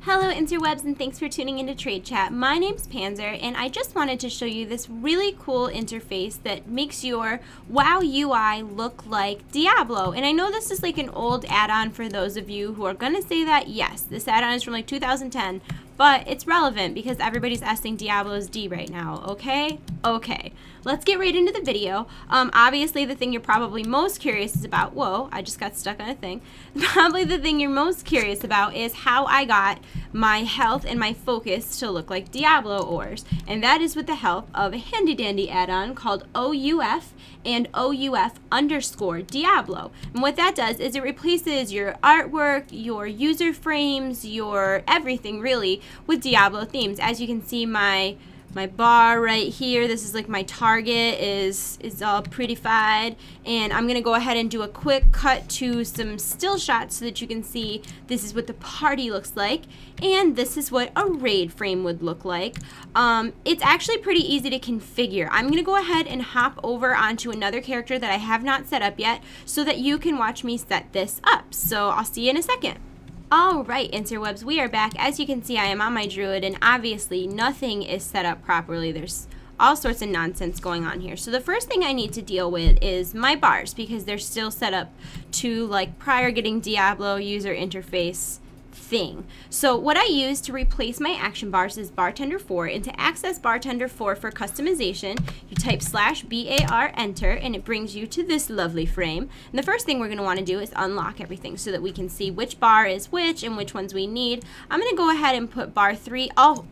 Hello interwebs, and thanks for tuning into TradeChat. My name's Panzer and I just wanted to show you this really cool interface that makes your WoW UI look like Diablo. And I know this is like an old add-on for those of you who are gonna say that yes, this add-on is from like 2010, but it's relevant because everybody's asking Diablo's D right now, okay? Okay, let's get right into the video. Obviously the thing you're probably most curious is about, whoa, I just got stuck on a thing. Probably the thing you're most curious about is how I got my health and my focus to look like Diablo ores. And that is with the help of a handy dandy add-on called OUF and OUF_Diablo. And what that does is it replaces your artwork, your user frames, your everything really with Diablo themes. As you can see, my bar right here, this is like my target is all prettified, and I'm gonna go ahead and do a quick cut to some still shots so that you can see this is what the party looks like and this is what a raid frame would look like. It's actually pretty easy to configure. I'm gonna go ahead and hop over onto another character that I have not set up yet so that you can watch me set this up. So I'll see you in a second. Alright interwebs, we are back. As you can see, I am on my druid and obviously nothing is set up properly. There's all sorts of nonsense going on here. So the first thing I need to deal with is my bars because they're still set up to like prior getting Diablo user interface thing. So what I use to replace my action bars is Bartender 4, and to access Bartender 4 for customization, you type /BAR enter and it brings you to this lovely frame. And the first thing we're going to want to do is unlock everything so that we can see which bar is which and which ones we need. I'm going to go ahead and put bar 3. Also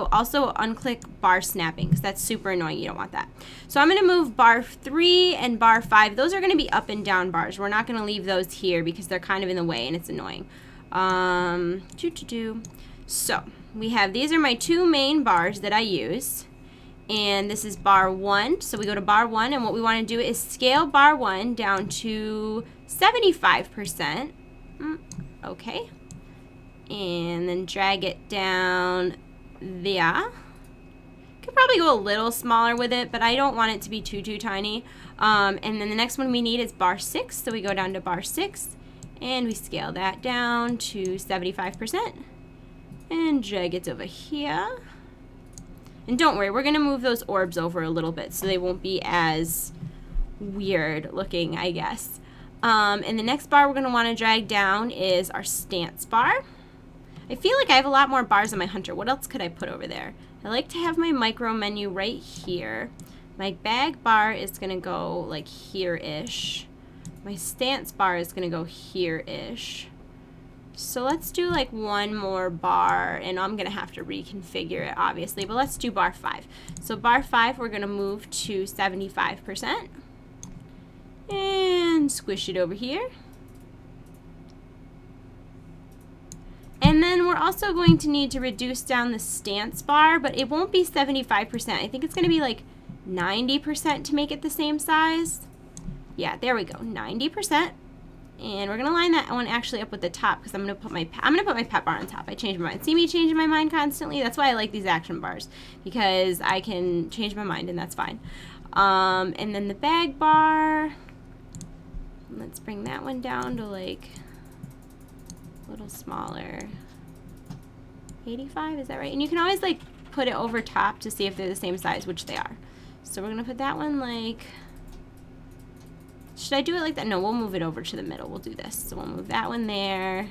unclick bar snapping because that's super annoying. You don't want that. So I'm going to move bar 3 and bar 5. Those are going to be up and down bars. We're not going to leave those here because they're kind of in the way and it's annoying. So we have, these are my two main bars that I use, and this is bar 1. So we go to bar 1, and what we want to do is scale bar 1 down to 75%. Okay, and then drag it down there. Could probably go a little smaller with it, but I don't want it to be too tiny. And then the next one we need is bar 6, so we go down to bar 6. And we scale that down to 75% and drag it over here. And don't worry, we're going to move those orbs over a little bit so they won't be as weird looking, I guess. And the next bar we're going to want to drag down is our stance bar. I feel like I have a lot more bars on my hunter. What else could I put over there? I like to have my micro menu right here. My bag bar is going to go like here-ish. My stance bar is going to go here-ish. So let's do like one more bar, and I'm going to have to reconfigure it obviously, but let's do bar 5. So bar 5 we're going to move to 75% and squish it over here. And then we're also going to need to reduce down the stance bar, but it won't be 75%. I think it's going to be like 90% to make it the same size. Yeah, there we go, 90%. And we're gonna line that one actually up with the top because I'm gonna put my pet bar on top. I changed my mind. See me changing my mind constantly? That's why I like these action bars, because I can change my mind and that's fine. And then the bag bar, let's bring that one down to like a little smaller. 85, is that right? And you can always like put it over top to see if they're the same size, which they are. So we're gonna put that one like, should I do it like that? No, we'll move it over to the middle. We'll do this. So we'll move that one there.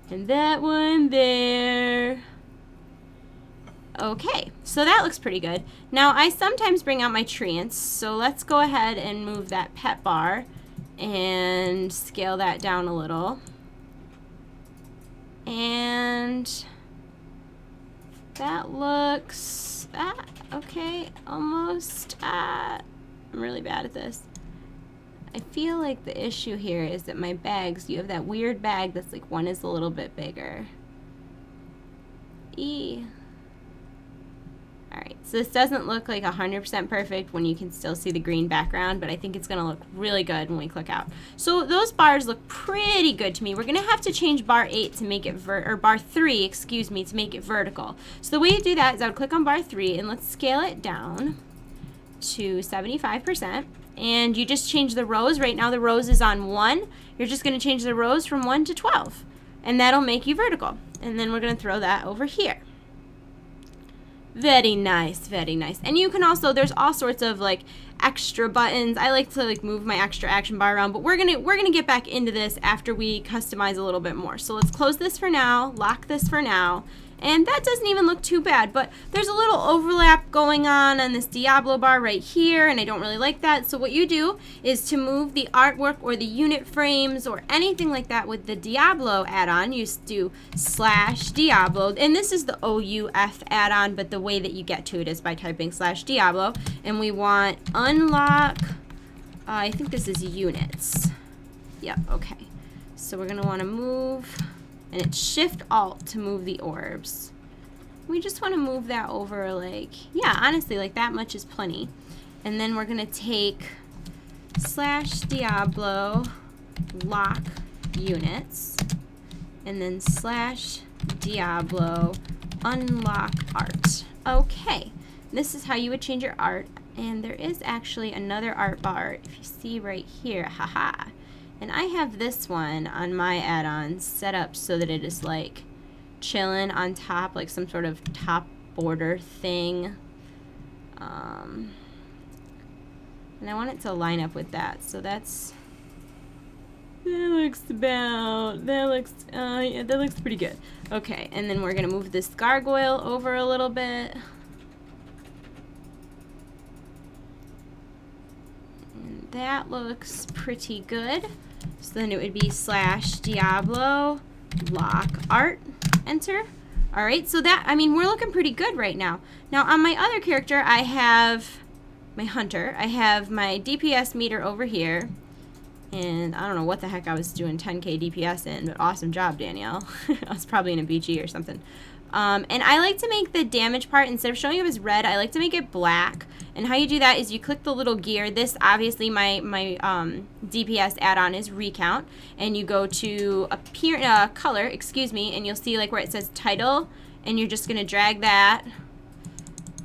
And that one there. Okay, so that looks pretty good. Now, I sometimes bring out my treants. So let's go ahead and move that pet bar and scale that down a little. And that looks, okay, almost. I'm really bad at this. I feel like the issue here is that my bags, you have that weird bag that's like one is a little bit bigger. Alright, so this doesn't look like 100% perfect when you can still see the green background, but I think it's going to look really good when we click out. So those bars look pretty good to me. We're going to have to change bar 8 to make it, or bar 3, excuse me, to make it vertical. So the way you do that is I would click on bar 3 and let's scale it down to 75%. And you just change the rows. Right now the rows is on 1. You're just going to change the rows from 1 to 12. And that'll make you vertical. And then we're going to throw that over here. Very nice, very nice. And you can also, there's all sorts of like extra buttons. I like to like move my extra action bar around, but we're gonna get back into this after we customize a little bit more. So let's close this for now, lock this for now. And that doesn't even look too bad, but there's a little overlap going on this Diablo bar right here, and I don't really like that. So what you do is to move the artwork or the unit frames or anything like that with the Diablo add-on, you do /Diablo, and this is the OUF add-on, but the way that you get to it is by typing /Diablo, and we want unlock, I think this is units. Yep, okay. So we're gonna wanna move, and it's Shift-Alt to move the orbs. We just want to move that over like, yeah, honestly, like that much is plenty. And then we're going to take /Diablo lock units, and then /Diablo unlock art. Okay, this is how you would change your art. And there is actually another art bar, if you see right here, haha. And I have this one on my add-on set up so that it is like chilling on top, like some sort of top border thing. And I want it to line up with that. So that's, yeah, that looks pretty good. Okay, and then we're gonna move this gargoyle over a little bit. And that looks pretty good. So then it would be /Diablo lock art, enter. All right, so that, I mean, we're looking pretty good right now. Now on my other character, I have my hunter. I have my DPS meter over here. And I don't know what the heck I was doing 10k DPS in, but awesome job, Danielle. I was probably in a BG or something. And I like to make the damage part, instead of showing up as red, I like to make it black. And how you do that is you click the little gear. This, obviously, my DPS add-on is Recount. And you go to color, excuse me, and you'll see like where it says title. And you're just going to drag that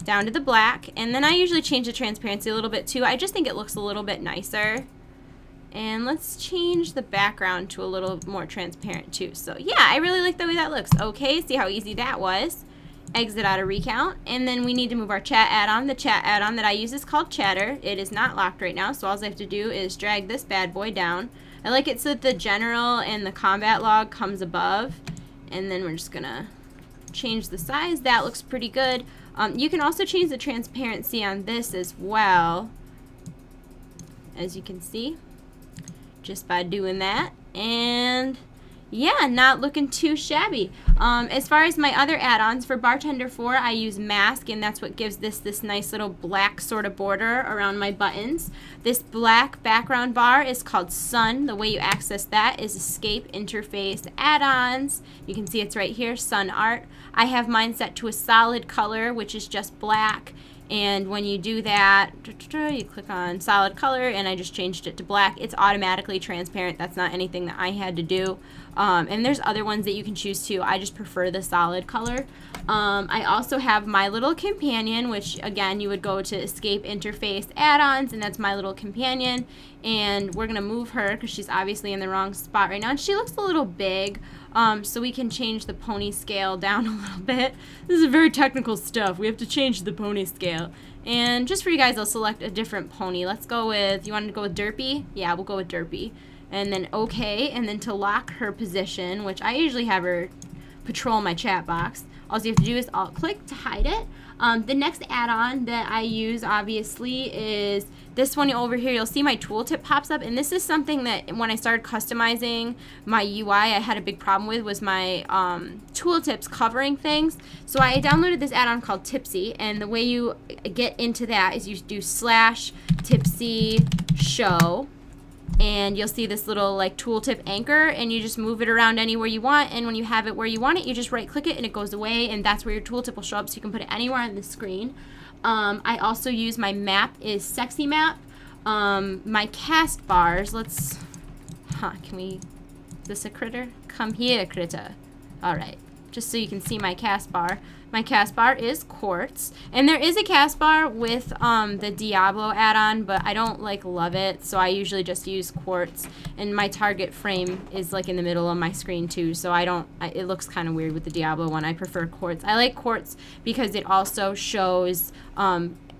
down to the black. And then I usually change the transparency a little bit too. I just think it looks a little bit nicer. And let's change the background to a little more transparent too. So yeah, I really like the way that looks. Okay, see how easy that was. Exit out of Recount. And then we need to move our chat add-on. The chat add-on that I use is called Chatter. It is not locked right now, so all I have to do is drag this bad boy down. I like it so that the general and the combat log comes above. And then we're just gonna change the size. That looks pretty good. You can also change the transparency on this as well, as you can see, just by doing that. And yeah, not looking too shabby. As far as my other add-ons, for Bartender 4, I use Mask, and that's what gives this nice little black sort of border around my buttons. This black background bar is called Sun. The way you access that is Escape Interface Add-ons. You can see it's right here, Sun Art. I have mine set to a solid color, which is just black. And when you do that, you click on solid color, and I just changed it to black. It's automatically transparent. That's not anything that I had to do. And there's other ones that you can choose too. I just prefer the solid color. I also have My Little Companion, which again, you would go to Escape Interface Add-ons, and that's My Little Companion. And we're gonna move her because she's obviously in the wrong spot right now. And she looks a little big. So we can change the pony scale down a little bit. This is very technical stuff. We have to change the pony scale. And just for you guys, I'll select a different pony. Let's go with, you want to go with Derpy? Yeah, we'll go with Derpy. And then OK, and then to lock her position, which I usually have her patrol my chat box, all you have to do is Alt-click to hide it. The next add-on that I use, obviously, is this one over here. You'll see my tooltip pops up, and this is something that when I started customizing my UI, I had a big problem with, was my tooltips covering things. So I downloaded this add-on called Tipsy, and the way you get into that is you do /Tipsy show. And you'll see this little like tooltip anchor, and you just move it around anywhere you want, and when you have it where you want it, you just right click it and it goes away, and that's where your tooltip will show up, so you can put it anywhere on the screen. I also use, my map is Sexy Map. My cast bars, let's, can we, is this a critter? Come here, critter. Alright, just so you can see my cast bar. My cast bar is quartz, and there is a cast bar with the Diablo add-on, but I don't like love it, so I usually just use quartz. And my target frame is like in the middle of my screen too, so it looks kind of weird with the Diablo one. I prefer quartz. I like quartz because it also shows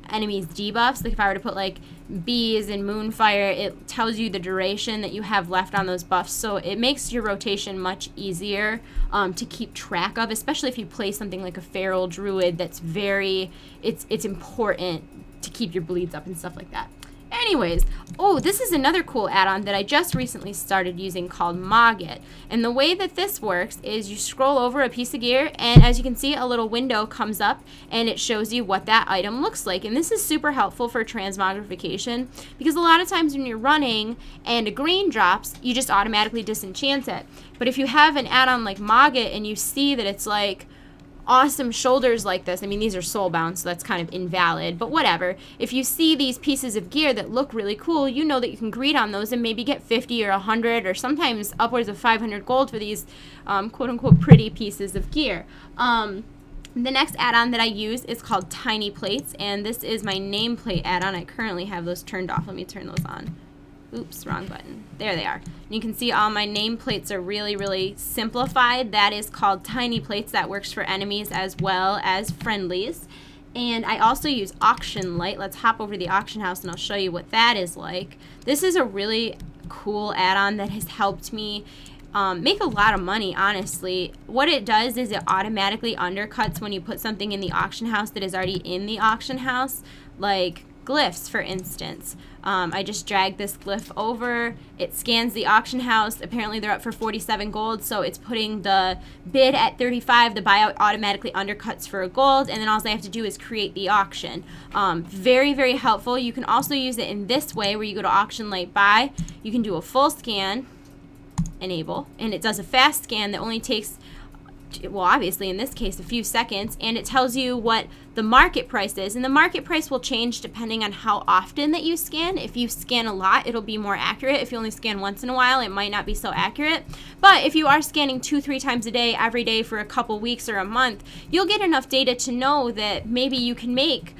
enemies debuffs. Like if I were to put like bees and moonfire, it tells you the duration that you have left on those buffs, so it makes your rotation much easier to keep track of, especially if you play something like a feral druid that's it's important to keep your bleeds up and stuff like that. Anyways, oh, this is another cool add-on that I just recently started using called Mogget. And the way that this works is you scroll over a piece of gear, and as you can see, a little window comes up and it shows you what that item looks like. And this is super helpful for transmogrification because a lot of times when you're running and a green drops, you just automatically disenchant it. But if you have an add-on like Mogget and you see that it's like awesome shoulders like this, I mean, these are soulbound, so that's kind of invalid, but whatever. If you see these pieces of gear that look really cool, you know that you can greed on those and maybe get 50 or 100 or sometimes upwards of 500 gold for these quote-unquote pretty pieces of gear. The next add-on that I use is called Tiny Plates, and this is my nameplate add-on. I currently have those turned off. Let me turn those on. Oops, wrong button. There they are. And you can see all my nameplates are really, really simplified. That is called Tiny Plates. That works for enemies as well as friendlies. And I also use Auction Light. Let's hop over to the auction house and I'll show you what that is like. This is a really cool add-on that has helped me make a lot of money, honestly. What it does is it automatically undercuts when you put something in the auction house that is already in the auction house, like glyphs, for instance. I just drag this glyph over, it scans the auction house. Apparently they're up for 47 gold, so it's putting the bid at 35, the buyout automatically undercuts for a gold, and then all I have to do is create the auction. Very, very helpful. You can also use it in this way where you go to Auction Light Buy, you can do a full scan, enable, and it does a fast scan that only takes, well, obviously in this case a few seconds, and it tells you what the market price is, and the market price will change depending on how often that you scan. If you scan a lot, it'll be more accurate. If you only scan once in a while, it might not be so accurate. But if you are scanning 2-3 times a day every day for a couple weeks or a month, you'll get enough data to know that maybe you can make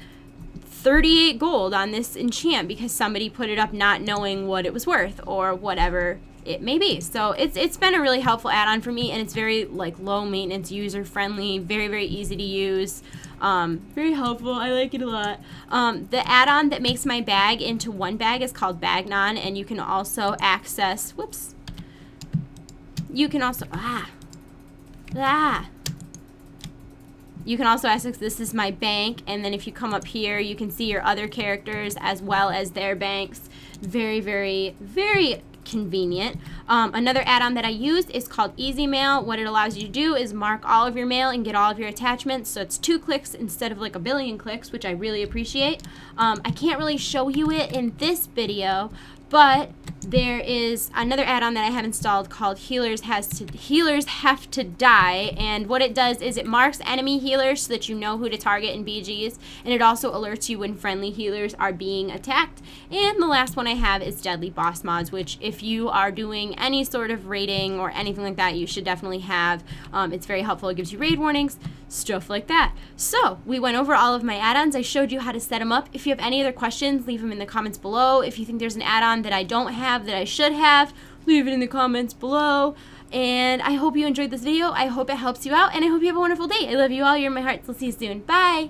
38 gold on this enchant because somebody put it up not knowing what it was worth or whatever it may be. So it's been a really helpful add-on for me, and it's very like low maintenance, user friendly, very, very easy to use, very helpful. I like it a lot. The add-on that makes my bag into one bag is called Bagnon, and you can also access, whoops, you can also you can also access, this is my bank, and then if you come up here you can see your other characters as well as their banks. Very, very, very convenient. Another add-on that I used is called Easy Mail. What it allows you to do is mark all of your mail and get all of your attachments, so it's 2 clicks instead of like a billion clicks, which I really appreciate. I can't really show you it in this video, but there is another add-on that I have installed called Healers Have to Die, and what it does is it marks enemy healers so that you know who to target in BGs, and it also alerts you when friendly healers are being attacked. And the last one I have is Deadly Boss Mods, which if you are doing any sort of raiding or anything like that, you should definitely have. It's very helpful. It gives you raid warnings, stuff like that. So we went over all of my add-ons. I showed you how to set them up. If you have any other questions, leave them in the comments below. If you think there's an add-on that I don't have that I should have, leave it in the comments below. And I hope you enjoyed this video. I hope it helps you out, and I hope you have a wonderful day. I love you all. You're in my hearts. We'll see you soon. Bye.